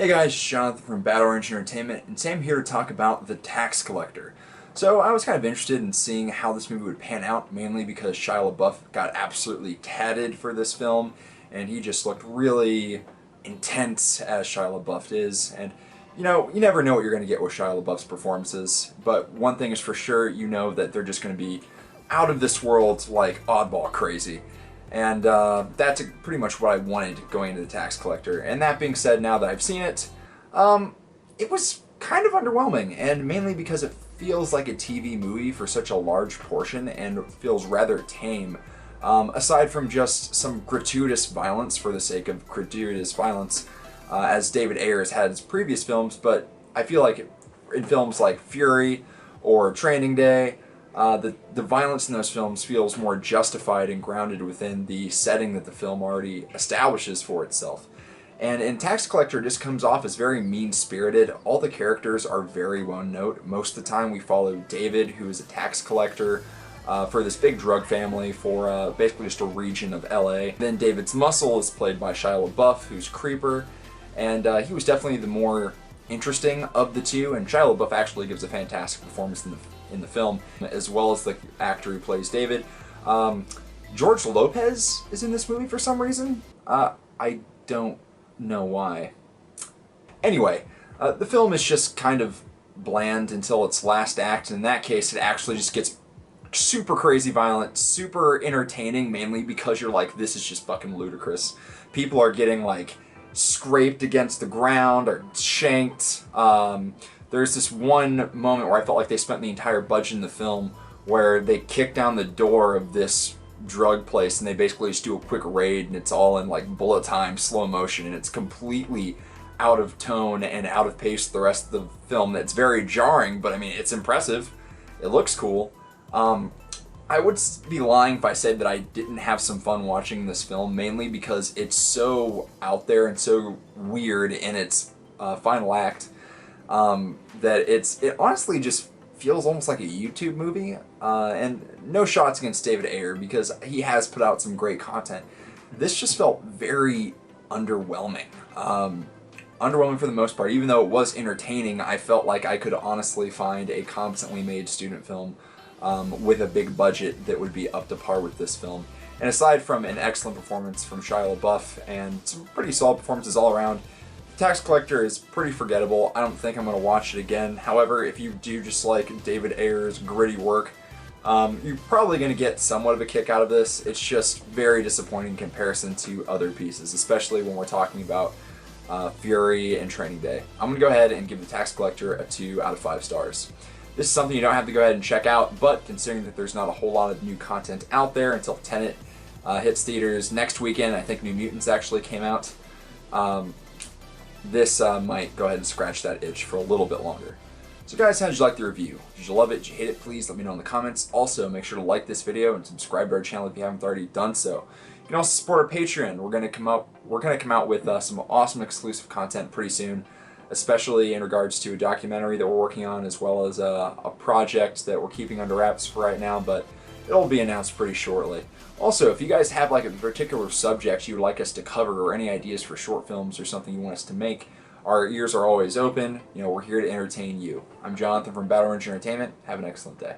Hey guys, Jonathan from Battle Orange Entertainment, and today I'm here to talk about The Tax Collector. So I was kind of interested in seeing how this movie would pan out, mainly because Shia LaBeouf got absolutely tatted for this film, and he just looked really intense as Shia LaBeouf is. And you know, you never know what you're going to get with Shia LaBeouf's performances, but one thing is for sure, you know that they're just going to be out of this world, like oddball crazy. And that's pretty much what I wanted going into The Tax Collector. And that being said, now that I've seen it, it was kind of underwhelming, and mainly because it feels like a TV movie for such a large portion and feels rather tame. Aside from just some gratuitous violence for the sake of gratuitous violence, as David Ayer's had his previous films, but I feel like in films like Fury or Training Day, the violence in those films feels more justified and grounded within the setting that the film already establishes for itself. And in Tax Collector, it just comes off as very mean-spirited. All the characters are very one-note. Most of the time we follow David, who is a tax collector for this big drug family for basically just a region of LA. Then David's muscle is played by Shia LaBeouf, who's Creeper, and he was definitely the more interesting of the two, and Shia LaBeouf actually gives a fantastic performance in the film, as well as the actor who plays David. George Lopez is in this movie for some reason. I don't know why. Anyway, the film is just kind of bland until its last act, and in that case it actually just gets super crazy violent, super entertaining, mainly because you're like, this is just fucking ludicrous. People are getting like scraped against the ground or shanked. There's this one moment where I felt like they spent the entire budget in the film where they kick down the door of this drug place and they basically just do a quick raid, and it's all in like bullet time, slow motion, and it's completely out of tone and out of pace with the rest of the film. That's very jarring, but I mean, it's impressive. It looks cool. I would be lying if I said that I didn't have some fun watching this film, mainly because it's so out there and so weird in its final act that it honestly just feels almost like a YouTube movie. And no shots against David Ayer, because he has put out some great content. This just felt very underwhelming. Underwhelming for the most part. Even though it was entertaining, I felt like I could honestly find a competently made student film with a big budget that would be up to par with this film. And aside from an excellent performance from Shia LaBeouf and some pretty solid performances all around, Tax Collector is pretty forgettable. I don't think I'm going to watch it again. However, if you do just like David Ayer's gritty work, you're probably going to get somewhat of a kick out of this. It's just very disappointing in comparison to other pieces, especially when we're talking about Fury and Training Day. I'm going to go ahead and give The Tax Collector a 2 out of 5 stars. This is something you don't have to go ahead and check out, but considering that there's not a whole lot of new content out there until Tenet hits theaters next weekend, I think New Mutants actually came out, this might go ahead and scratch that itch for a little bit longer. So guys, how did you like the review? Did you love it? Did you hate it? Please let me know in the comments. Also, make sure to like this video and subscribe to our channel if you haven't already done so. You can also support our Patreon. We're gonna come out with some awesome exclusive content pretty soon, especially in regards to a documentary that we're working on, as well as a project that we're keeping under wraps for right now, but it'll be announced pretty shortly. Also, if you guys have like a particular subject you would like us to cover, or any ideas for short films or something you want us to make, our ears are always open. You know, we're here to entertain you. I'm Jonathan from Battle Orange Entertainment. Have an excellent day.